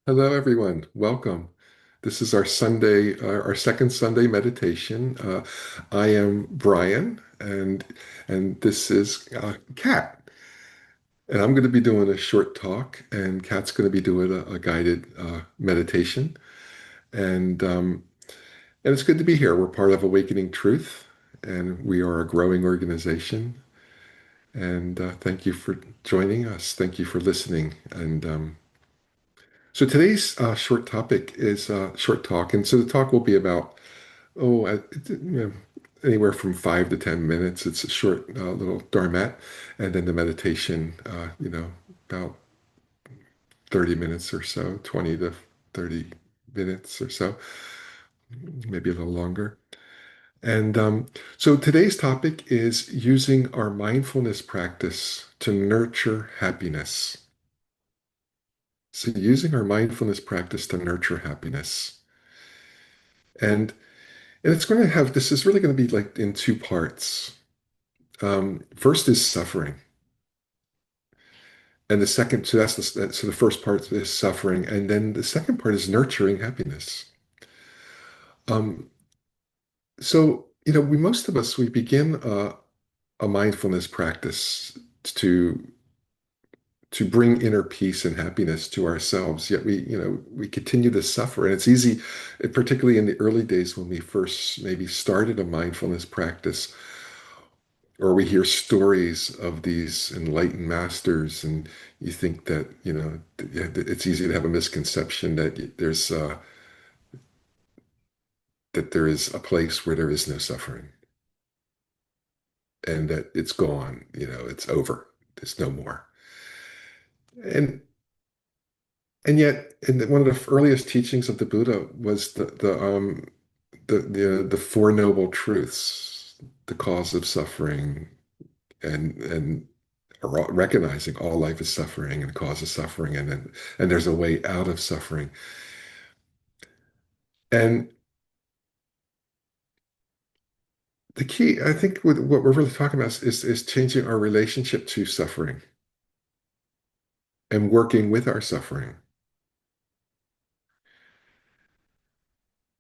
Hello, everyone. Welcome. This is our our second Sunday meditation. I am Brian, and this is Kat. And I'm going to be doing a short talk, and Kat's going to be doing a guided meditation. And and it's good to be here. We're part of Awakening Truth, and we are a growing organization. And thank you for joining us. Thank you for listening. And so today's short topic is short talk, and so the talk will be about anywhere from 5 to 10 minutes. It's a short little Dharmette, and then the meditation, about 30 minutes or so, 20 to 30 minutes or so, maybe a little longer. And so today's topic is using our mindfulness practice to nurture happiness. So using our mindfulness practice to nurture happiness. And And it's going to have, this is really going to be like in two parts. First is suffering. And the second, so so the first part is suffering. And then the second part is nurturing happiness. Um, most of us, we begin a mindfulness practice to, to bring inner peace and happiness to ourselves. Yet we continue to suffer. And it's easy, particularly in the early days when we first maybe started a mindfulness practice, or we hear stories of these enlightened masters, and you think that it's easy to have a misconception that there is a place where there is no suffering, and that it's gone, it's over, there's no more. And and yet, one of the earliest teachings of the Buddha was the Four Noble Truths: the cause of suffering, and recognizing all life is suffering and causes suffering, and there's a way out of suffering. And the key, I think, with what we're really talking about is changing our relationship to suffering and working with our suffering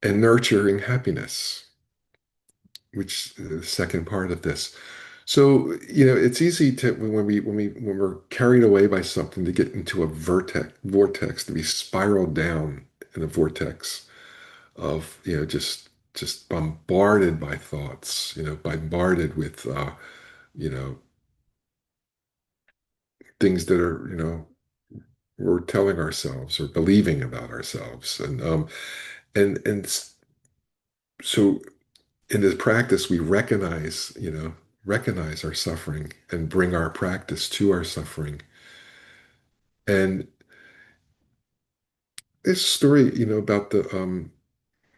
and nurturing happiness, which is the second part of this. So, it's easy to when we're carried away by something to get into a vortex, to be spiraled down in a vortex of just bombarded by thoughts, bombarded with you know things that are we're telling ourselves or believing about ourselves. And so in this practice we recognize our suffering and bring our practice to our suffering. And this story, about the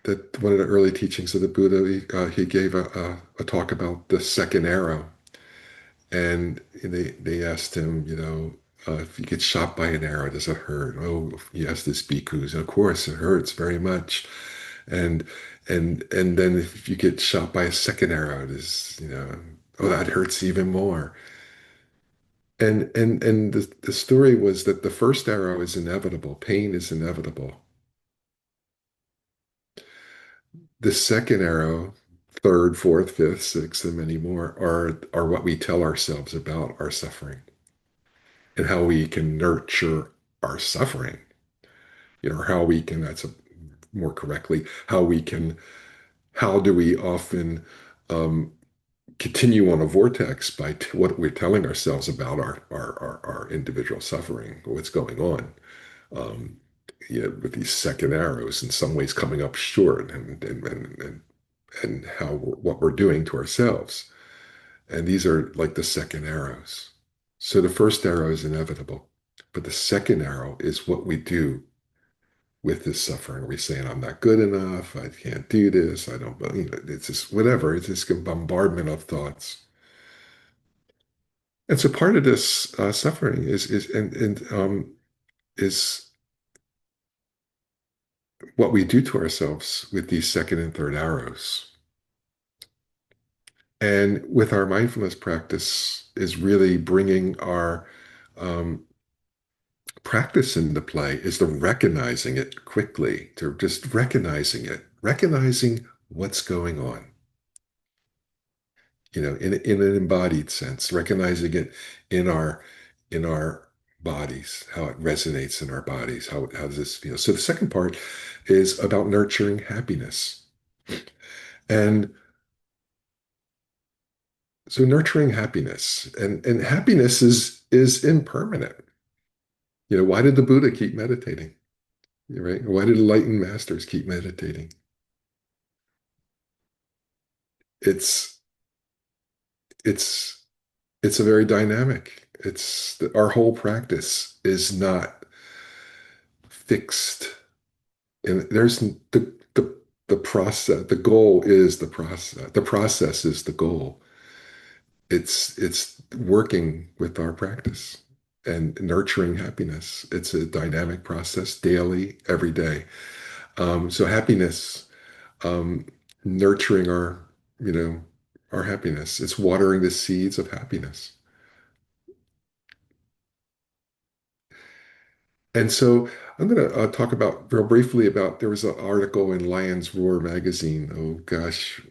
that one of the early teachings of the Buddha, he gave a talk about the second arrow. And they asked him, if you get shot by an arrow, does it hurt? Oh, yes, this bhikkhus. Of course, it hurts very much. And and then if you get shot by a second arrow, oh, that hurts even more. And the story was that the first arrow is inevitable. Pain is inevitable. The second arrow, third, fourth, fifth, sixth, and many more are what we tell ourselves about our suffering and how we can nurture our suffering, how we can, that's more correctly, how do we often um, continue on a vortex by what we're telling ourselves about our individual suffering, what's going on, um, with these second arrows in some ways coming up short, and what we're doing to ourselves. And these are like the second arrows. So the first arrow is inevitable, but the second arrow is what we do with this suffering. Are we saying, I'm not good enough? I can't do this. I don't, it's just whatever. It's just a bombardment of thoughts. And so part of this suffering is what we do to ourselves with these second and third arrows. And with our mindfulness practice is really bringing um, practice into play is the recognizing it quickly, to just recognizing it, recognizing what's going on, in an embodied sense, recognizing it in our bodies, how it resonates in our bodies, how does this feel? So the second part is about nurturing happiness. And so nurturing happiness, and happiness is impermanent. Why did the Buddha keep meditating? Right? Why did enlightened masters keep meditating? It's it's it's a very dynamic. Our whole practice is not fixed, and there's the process. The goal is the process. The process is the goal. It's working with our practice and nurturing happiness. It's a dynamic process, daily, every day. So happiness, um, nurturing you know, our happiness. It's watering the seeds of happiness. And so I'm going to talk about real briefly about there was an article in Lion's Roar magazine, oh gosh,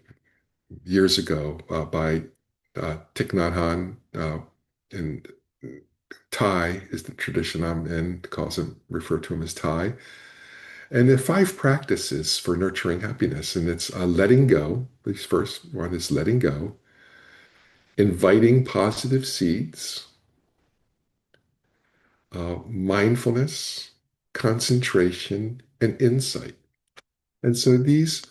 years ago, by Thich Nhat Hanh, and Thai is the tradition I'm in, calls him, refer to him as Thai. And there are five practices for nurturing happiness, and it's letting go. The first one is letting go, inviting positive seeds, mindfulness, concentration, and insight. And so these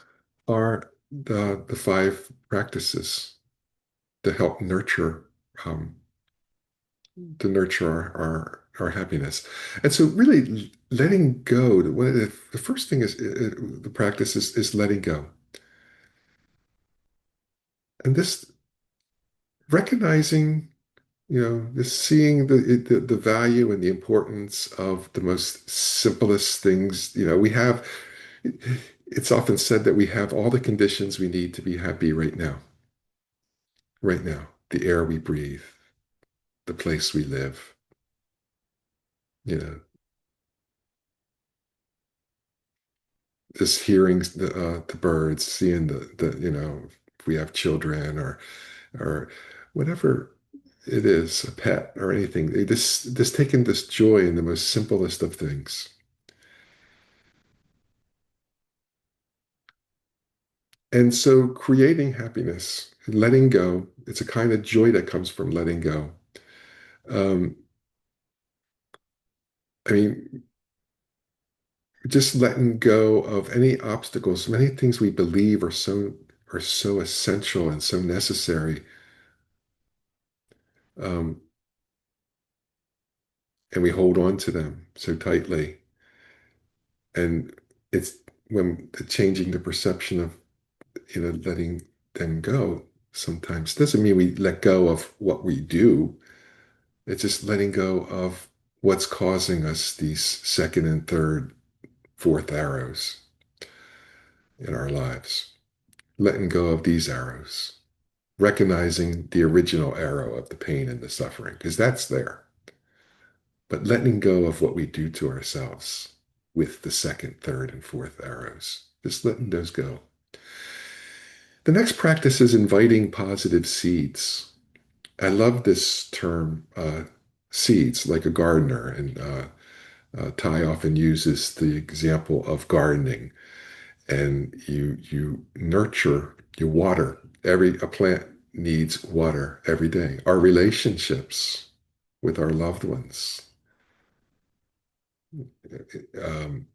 are the five practices to help um, nurture our happiness. And so really letting go, one of the first thing is the practice is letting go. And this recognizing, this seeing the value and the importance of the most simplest things. We have, it's often said that we have all the conditions we need to be happy right now, the air we breathe, the place we live, you know, just hearing the birds, seeing if we have children or whatever it is, a pet or anything. This taking this joy in the most simplest of things. And so creating happiness, letting go, it's a kind of joy that comes from letting go. Um, I mean, just letting go of any obstacles, many things we believe are so essential and so necessary. Um, and we hold on to them so tightly. And it's when changing the perception of, letting them go sometimes doesn't mean we let go of what we do. It's just letting go of what's causing us these second and third, fourth arrows in our lives. Letting go of these arrows, recognizing the original arrow of the pain and the suffering, because that's there. But letting go of what we do to ourselves with the second, third, and fourth arrows, just letting those go. The next practice is inviting positive seeds. I love this term, seeds, like a gardener. And Ty often uses the example of gardening. And you nurture, you water. A plant needs water every day. Our relationships with our loved ones um,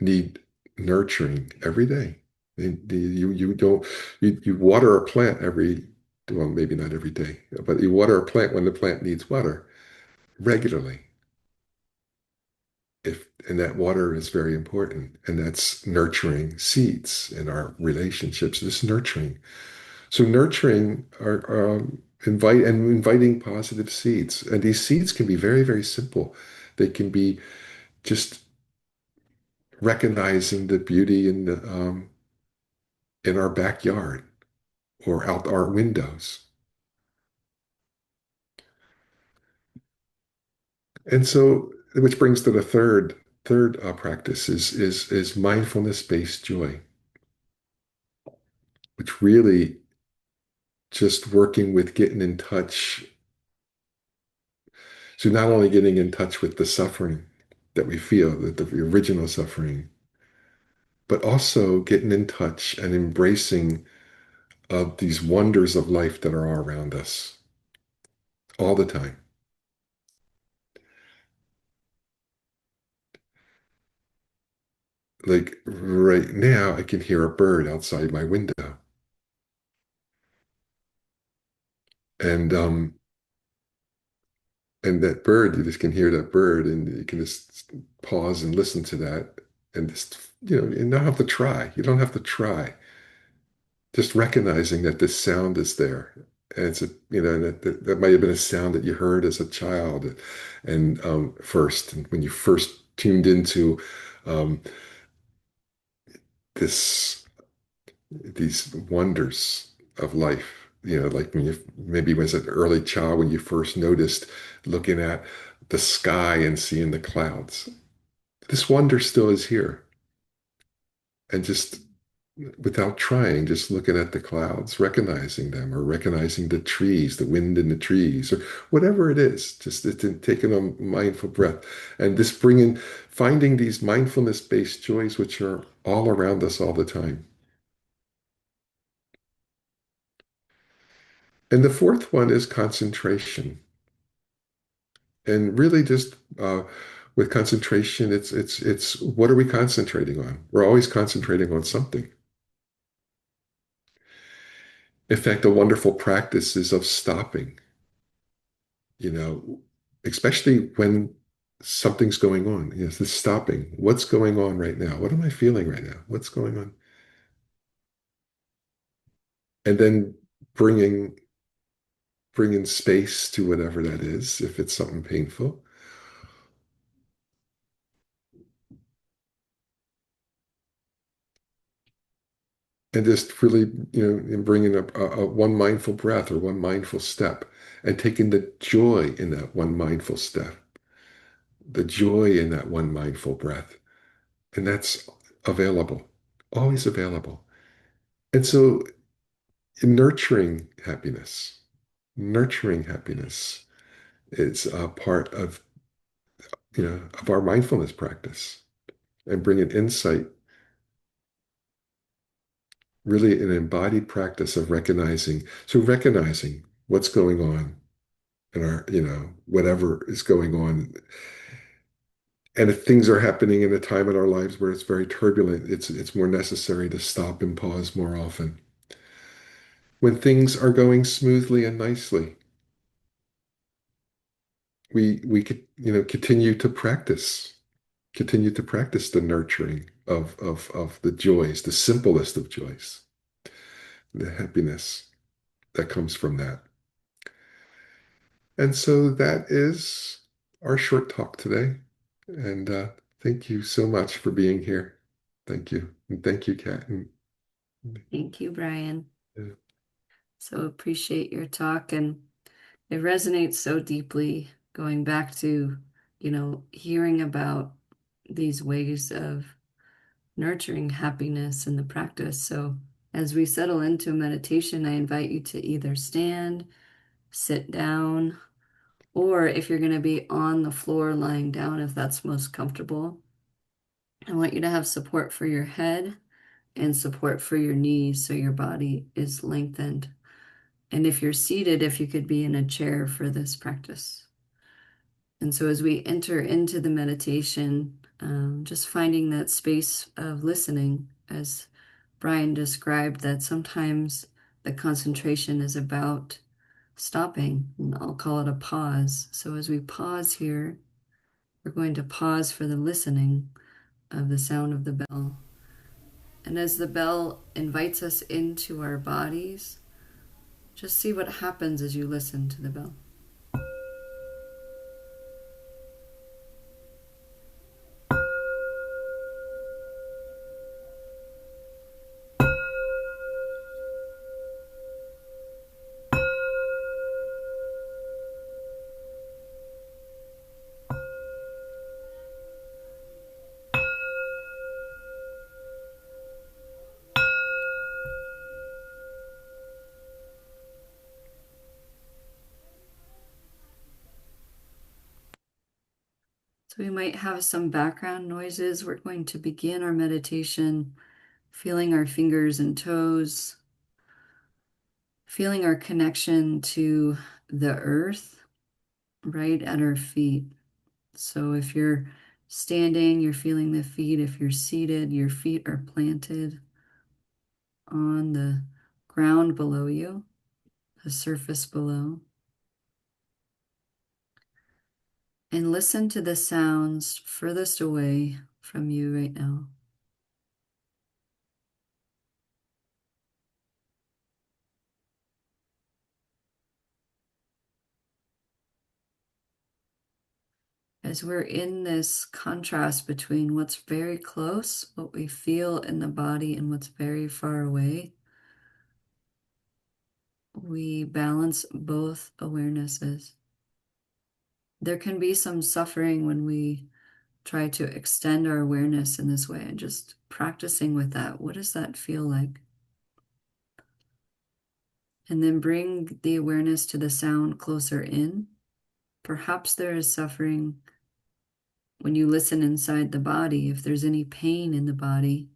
need nurturing every day. You don't you water a plant well, maybe not every day, but you water a plant when the plant needs water regularly. And that water is very important, and that's nurturing seeds in our relationships. This nurturing. So nurturing are inviting positive seeds, and these seeds can be very, very simple. They can be just recognizing the beauty in our backyard or out our windows. And so which brings to the third practice is mindfulness-based joy, which really just working with getting in touch. So not only getting in touch with the suffering that we feel, the original suffering, but also getting in touch and embracing of these wonders of life that are all around us all the time. Like right now, I can hear a bird outside my window. And and that bird, you just can hear that bird, and you can just pause and listen to that, and just you don't have to try. You don't have to try. Just recognizing that this sound is there, and it's a that might have been a sound that you heard as a child, and first, and when you first tuned into um, this these wonders of life. Like when you maybe was an early child when you first noticed looking at the sky and seeing the clouds. This wonder still is here. And just without trying, just looking at the clouds, recognizing them, or recognizing the trees, the wind in the trees, or whatever it is, just it's taking a mindful breath and just finding these mindfulness-based joys, which are all around us all the time. And the fourth one is concentration. And really just with concentration, it's what are we concentrating on? We're always concentrating on something. In fact, a wonderful practice is of stopping, you know, especially when something's going on. The stopping. What's going on right now? What am I feeling right now? What's going on? And then bringing bringing space to whatever that is, if it's something painful. And just really, in bringing up a one mindful breath or one mindful step and taking the joy in that one mindful step, the joy in that one mindful breath. And that's available, always available. And so nurturing nurturing happiness is a part of our mindfulness practice and bringing insight, really an embodied practice of recognizing what's going on in our, whatever is going on. And if things are happening in a time in our lives where it's very turbulent, it's more necessary to stop and pause more often. When things are going smoothly and nicely, we could, continue to practice the nurturing of the joys, the simplest of joys, the happiness that comes from that. And so that is our short talk today. And thank you so much for being here. Thank you. And thank you, Kat. And, Thank you, Brian. uh, So appreciate your talk, and it resonates so deeply going back to, hearing about these ways of nurturing happiness in the practice. So as we settle into meditation, I invite you to either stand, sit down, or if you're going to be on the floor lying down, if that's most comfortable, I want you to have support for your head and support for your knees so your body is lengthened. And if you're seated, if you could be in a chair for this practice. And so as we enter into the meditation, just finding that space of listening, as Brian described, that sometimes the concentration is about stopping, and I'll call it a pause. So as we pause here, we're going to pause for the listening of the sound of the bell. And as the bell invites us into our bodies, just see what happens as you listen to the bell. So we might have some background noises. We're going to begin our meditation feeling our fingers and toes, feeling our connection to the earth right at our feet. So if you're standing, you're feeling the feet. If you're seated, your feet are planted on the ground below you, the surface below. And listen to the sounds furthest away from you right now. As we're in this contrast between what's very close, what we feel in the body, and what's very far away, we balance both awarenesses. There can be some suffering when we try to extend our awareness in this way, and just practicing with that. What does that feel like? And then bring the awareness to the sound closer in. Perhaps there is suffering when you listen inside the body, if there's any pain in the body.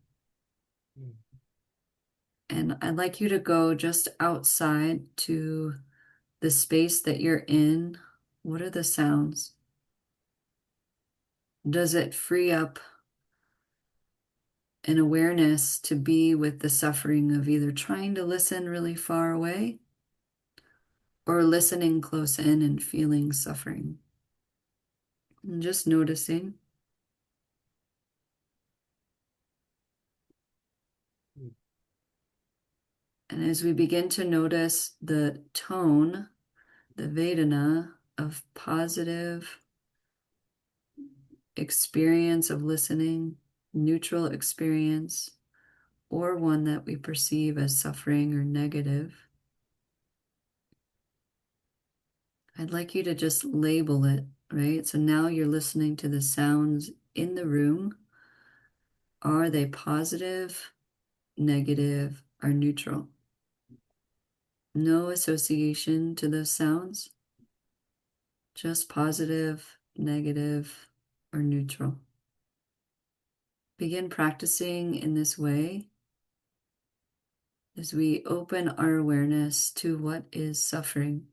And I'd like you to go just outside to the space that you're in. What are the sounds? Does it free up an awareness to be with the suffering of either trying to listen really far away or listening close in and feeling suffering? And just noticing. And as we begin to notice the tone, the Vedana of positive experience of listening, neutral experience, or one that we perceive as suffering or negative, I'd like you to just label it, right? So now you're listening to the sounds in the room. Are they positive, negative, or neutral? No association to those sounds, just positive, negative, or neutral. Begin practicing in this way as we open our awareness to what is suffering.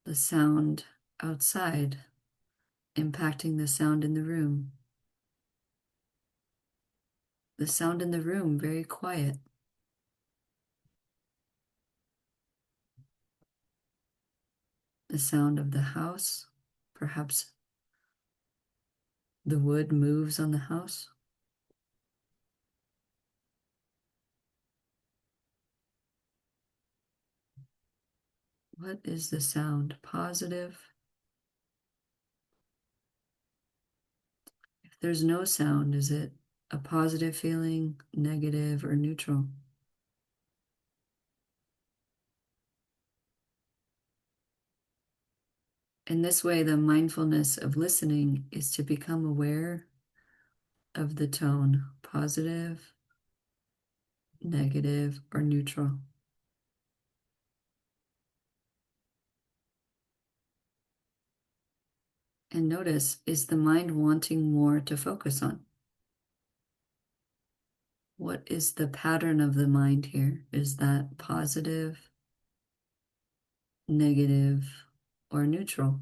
The sound outside impacting the sound in the room. The sound in the room very quiet. The sound of the house, perhaps the wood moves on the house. What is the sound? Positive? If there's no sound, is it a positive feeling, negative, or neutral? In this way, the mindfulness of listening is to become aware of the tone, positive, negative, or neutral. And notice, is the mind wanting more to focus on? What is the pattern of the mind here? Is that positive, negative, or neutral?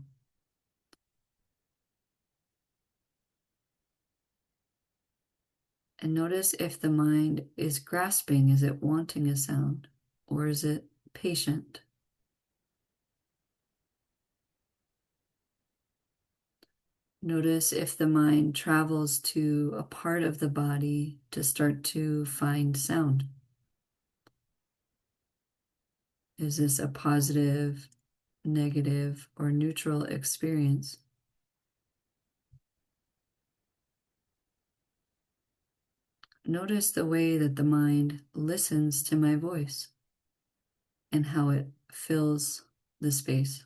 And notice if the mind is grasping, is it wanting a sound, or is it patient? Notice if the mind travels to a part of the body to start to find sound. Is this a positive, negative, or neutral experience? Notice the way that the mind listens to my voice and how it fills the space.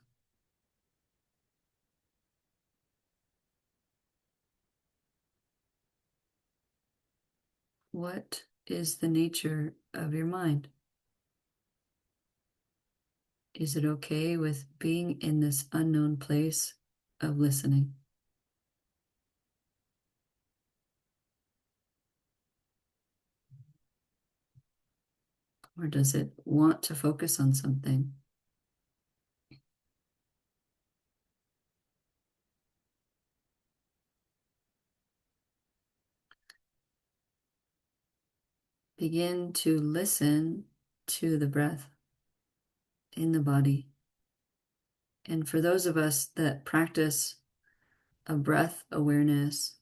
What is the nature of your mind? Is it okay with being in this unknown place of listening? Or does it want to focus on something? Begin to listen to the breath in the body. And for those of us that practice a breath awareness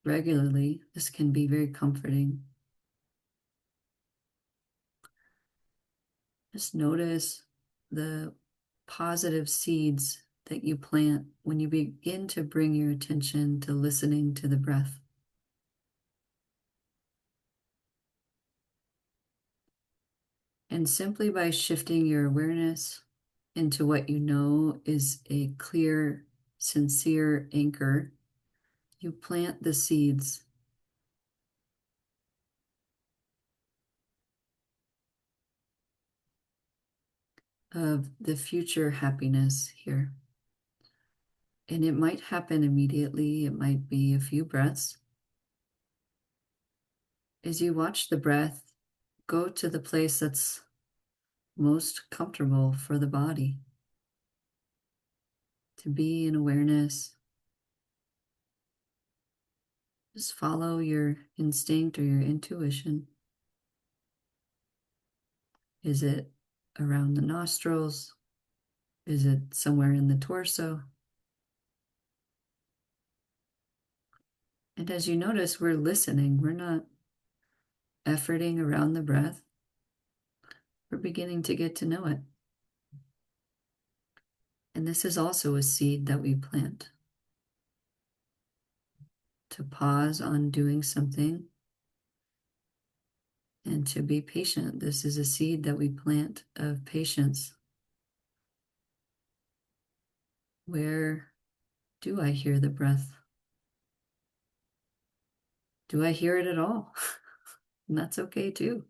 regularly, this can be very comforting. Just notice the positive seeds that you plant when you begin to bring your attention to listening to the breath. And simply by shifting your awareness into what you know is a clear, sincere anchor, you plant the seeds of the future happiness here. And it might happen immediately, it might be a few breaths. As you watch the breath go to the place that's most comfortable for the body, to be in awareness. Just follow your instinct or your intuition. Is it around the nostrils? Is it somewhere in the torso? And as you notice, we're listening. We're not efforting around the breath. We're beginning to get to know it. And this is also a seed that we plant. To pause on doing something and to be patient. This is a seed that we plant of patience. Where do I hear the breath? Do I hear it at all? And that's okay too.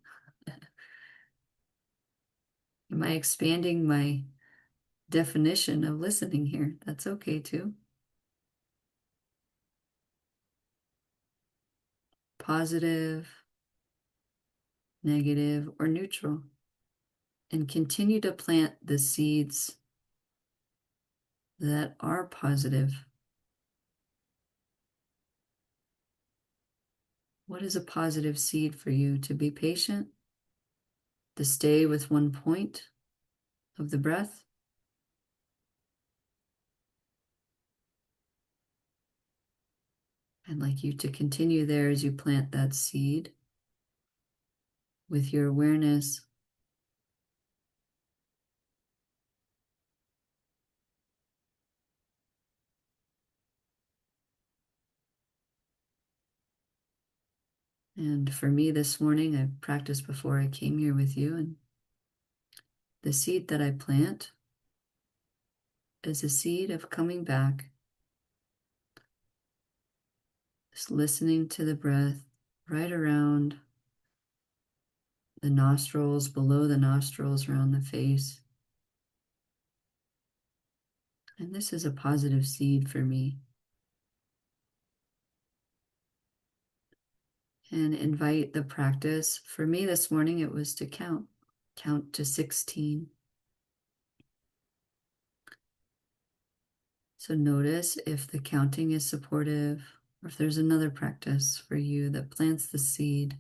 Am I expanding my definition of listening here? That's okay too. Positive, negative, or neutral. And continue to plant the seeds that are positive. What is a positive seed for you? To be patient, to stay with one point of the breath. I'd like you to continue there as you plant that seed with your awareness. And for me this morning, I practiced before I came here with you, and the seed that I plant is a seed of coming back, just listening to the breath right around the nostrils, below the nostrils, around the face. And this is a positive seed for me. And invite the practice. For me this morning, it was to count to 16. So notice if the counting is supportive, or if there's another practice for you that plants the seed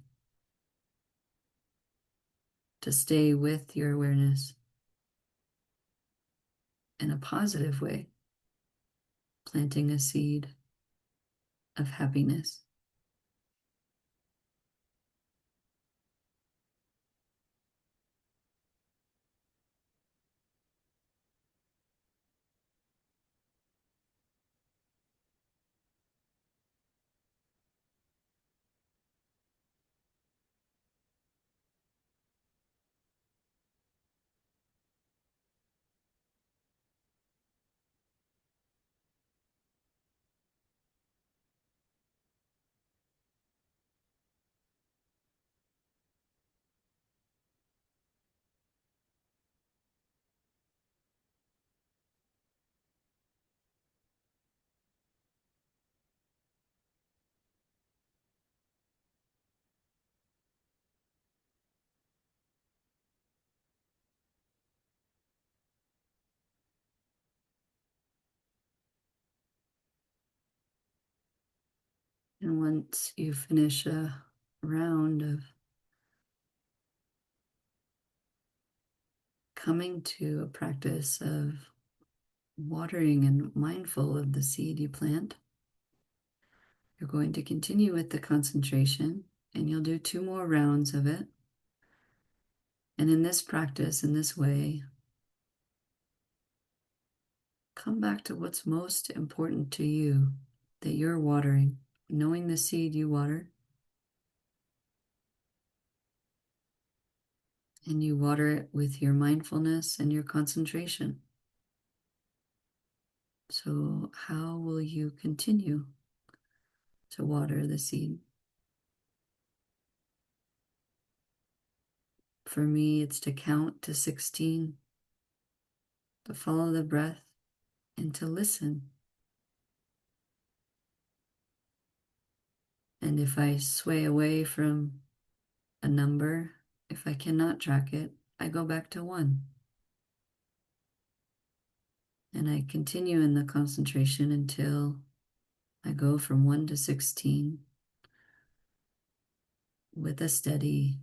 to stay with your awareness in a positive way, planting a seed of happiness. And once you finish a round of coming to a practice of watering and mindful of the seed you plant, you're going to continue with the concentration and you'll do 2 more rounds of it. And in this practice, in this way, come back to what's most important to you that you're watering, knowing the seed you water, and you water it with your mindfulness and your concentration. So, how will you continue to water the seed? For me, it's to count to 16, to follow the breath, and to listen. And if I sway away from a number, if I cannot track it, I go back to 1. And I continue in the concentration until I go from 1 to 16 with a steady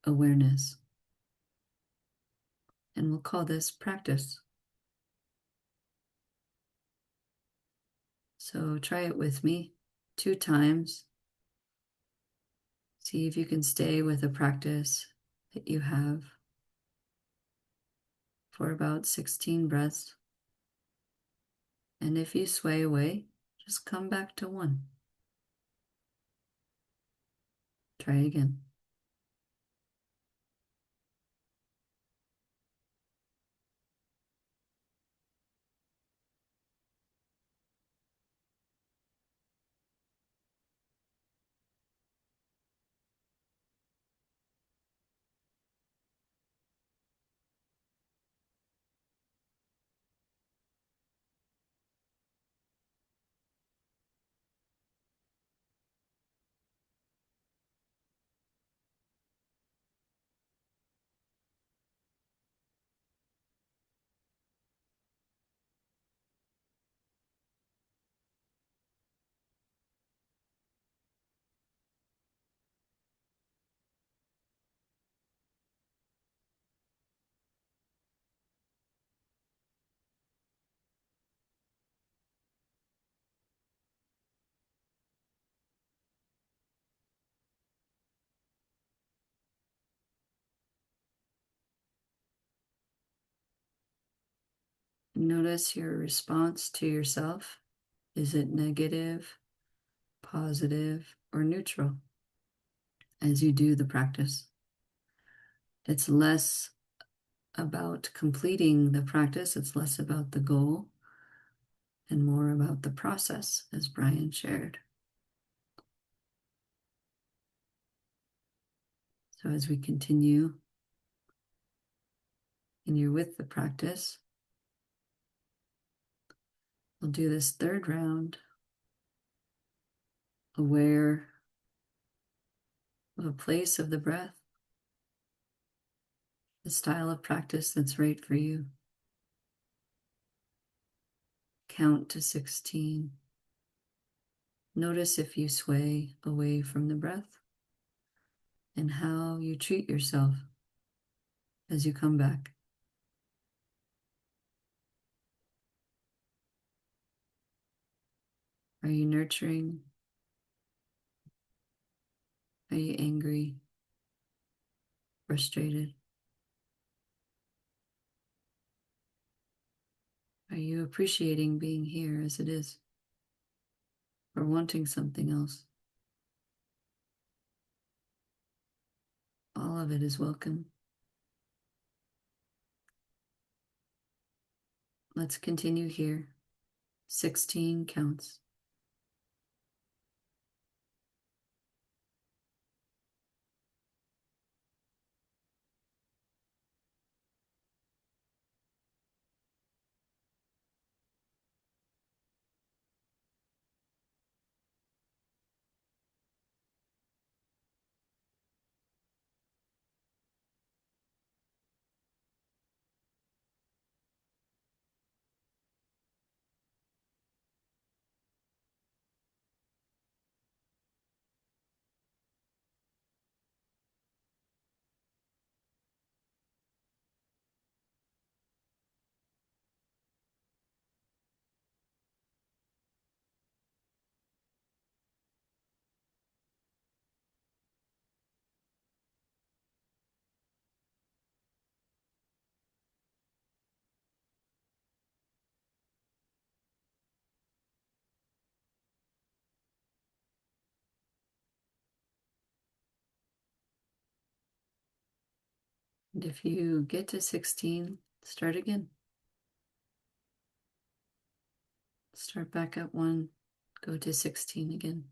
awareness. And we'll call this practice. So try it with me 2 times. See if you can stay with a practice that you have for about 16 breaths. And if you sway away, just come back to 1. Try again. Notice your response to yourself. Is it negative, positive, or neutral as you do the practice? It's less about completing the practice, it's less about the goal and more about the process, as Brian shared. So as we continue and you're with the practice, we'll do this 3rd round, aware of a place of the breath, the style of practice that's right for you. Count to 16. Notice if you sway away from the breath and how you treat yourself as you come back. Are you nurturing? Are you angry? Frustrated? Are you appreciating being here as it is? Or wanting something else? All of it is welcome. Let's continue here. 16 counts. And if you get to 16, start again. Start back at 1, go to 16 again.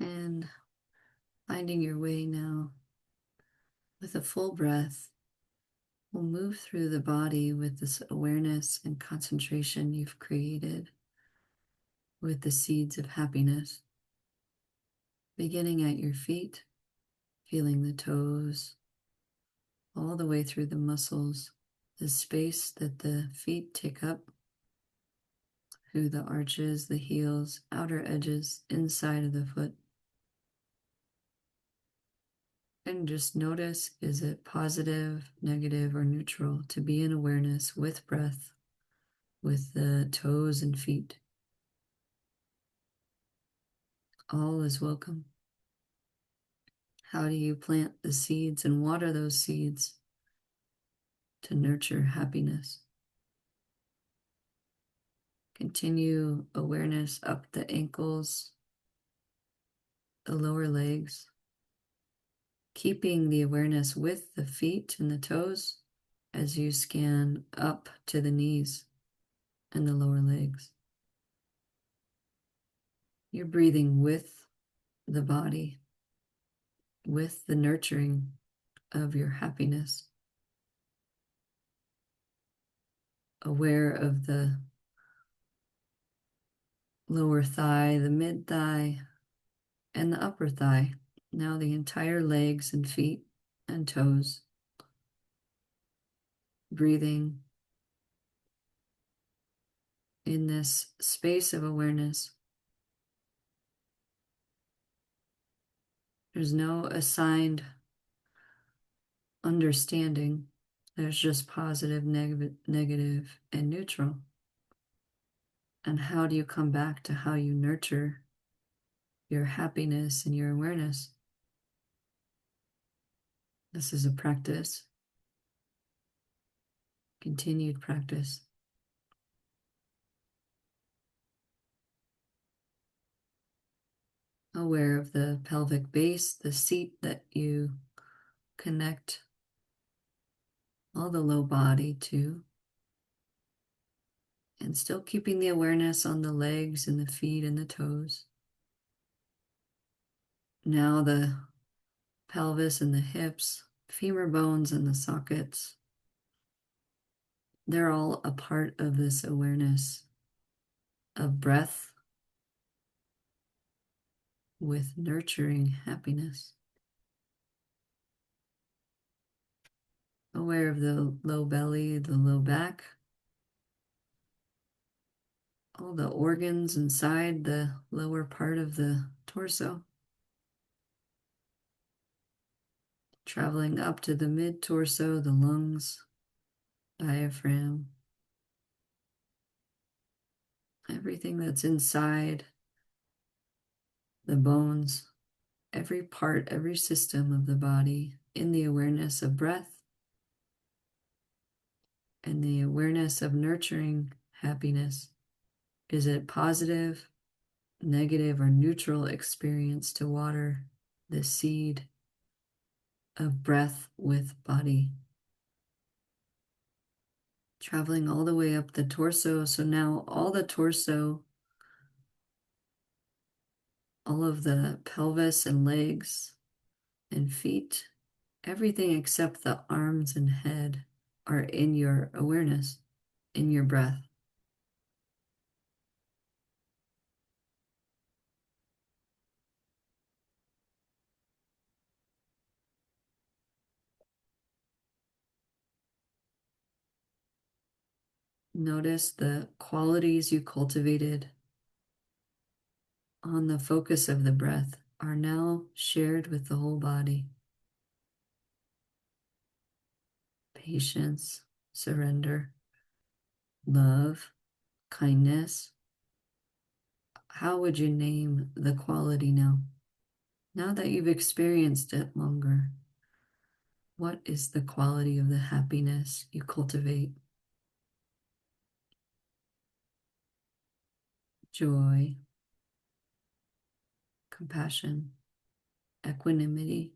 And finding your way now with a full breath, we'll move through the body with this awareness and concentration you've created with the seeds of happiness, beginning at your feet, feeling the toes all the way through the muscles, the space that the feet take up through the arches, the heels, outer edges, inside of the foot. And just notice, is it positive, negative, or neutral to be in awareness with breath, with the toes and feet. All is welcome. How do you plant the seeds and water those seeds to nurture happiness? Continue awareness up the ankles, the lower legs, keeping the awareness with the feet and the toes as you scan up to the knees and the lower legs. You're breathing with the body, with the nurturing of your happiness, aware of the lower thigh, the mid thigh, and the upper thigh. Now the entire legs and feet and toes. Breathing in this space of awareness. There's no assigned understanding. There's just positive, negative, and neutral. And how do you come back to how you nurture your happiness and your awareness? This is a practice, continued practice. Aware of the pelvic base, the seat that you connect all the low body to, and still keeping the awareness on the legs and the feet and the toes. Now the pelvis and the hips, femur bones and the sockets, they're all a part of this awareness of breath with nurturing happiness. Aware of the low belly, the low back, all the organs inside the lower part of the torso, traveling up to the mid-torso, the lungs, diaphragm, everything that's inside the bones, every part, every system of the body in the awareness of breath and the awareness of nurturing happiness. Is it positive, negative, or neutral experience to water the seed of breath with body? traveling all the way up the torso. So now all the torso, all of the pelvis and legs and feet, everything except the arms and head are in your awareness, in your breath. Notice the qualities you cultivated on the focus of the breath are now shared with the whole body. Patience, surrender, love, kindness. How would you name the quality now? Now that you've experienced it longer, what is the quality of the happiness you cultivate? Joy, compassion, equanimity.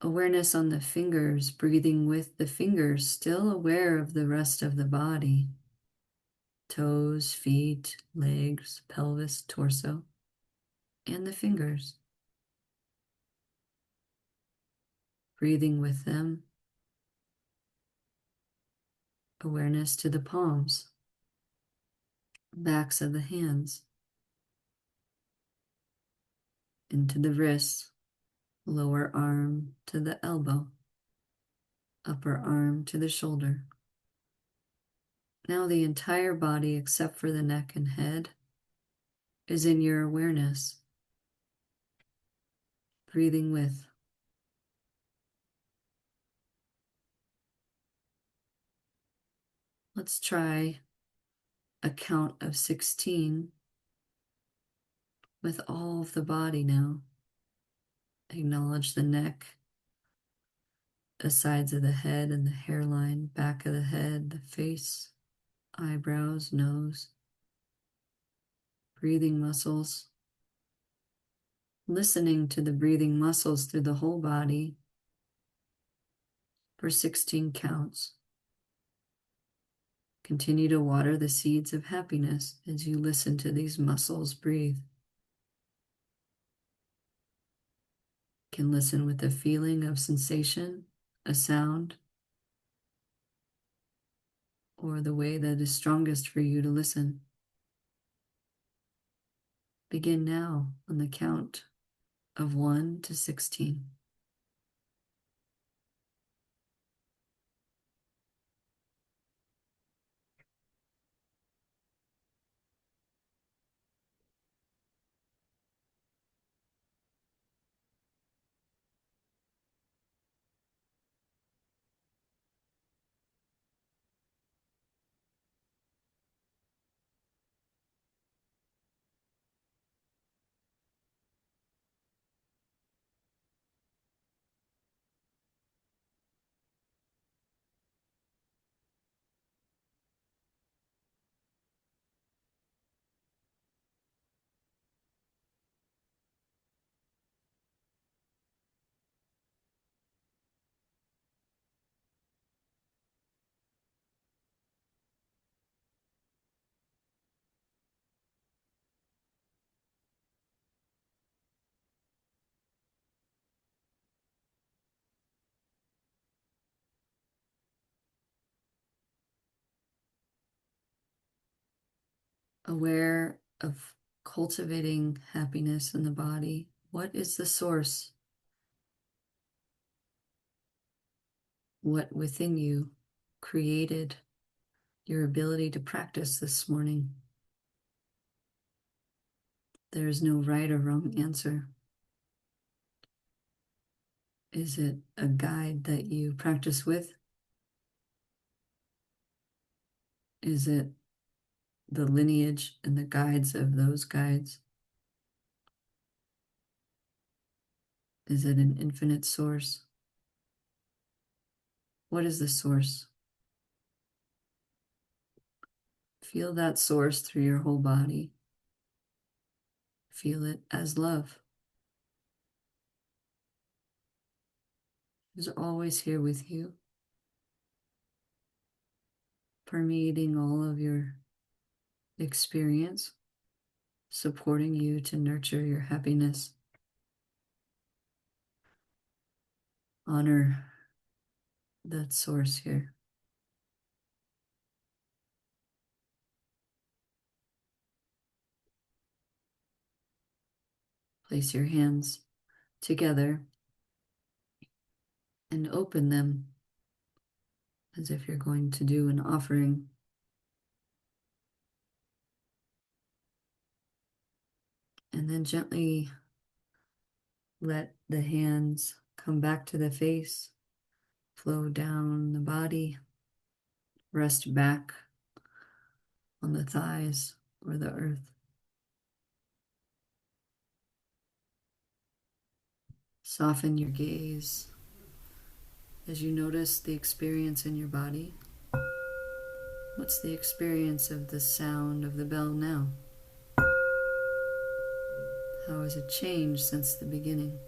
Awareness on the fingers, breathing with the fingers, still aware of the rest of the body. Toes, feet, legs, pelvis, torso, and the fingers. Breathing with them. Awareness to the palms, backs of the hands, into the wrists, lower arm to the elbow, upper arm to the shoulder. Now the entire body, except for the neck and head, is in your awareness. Breathing with. Let's try a count of 16 with all of the body now. Acknowledge the neck, the sides of the head and the hairline, back of the head, the face, eyebrows, nose, breathing muscles. Listening to the breathing muscles through the whole body for 16 counts. Continue to water the seeds of happiness as you listen to these muscles breathe. You can listen with a feeling of sensation, a sound, or the way that is strongest for you to listen. Begin now on the count of 1 to 16. Aware of cultivating happiness in the body. What is the source? What within you created your ability to practice this morning? There is no right or wrong answer. Is it a guide that you practice with? Is it the lineage and the guides of those guides? Is it an infinite source? What is the source? Feel that source through your whole body. Feel it as love. is always here with you, permeating all of your experience, supporting you to nurture your happiness. Honor that source here. Place your hands together and open them as if you're going to do an offering. And then gently let the hands come back to the face, flow down the body, rest back on the thighs or the earth. Soften your gaze as you notice the experience in your body. What's the experience of the sound of the bell now? How has it changed since the beginning?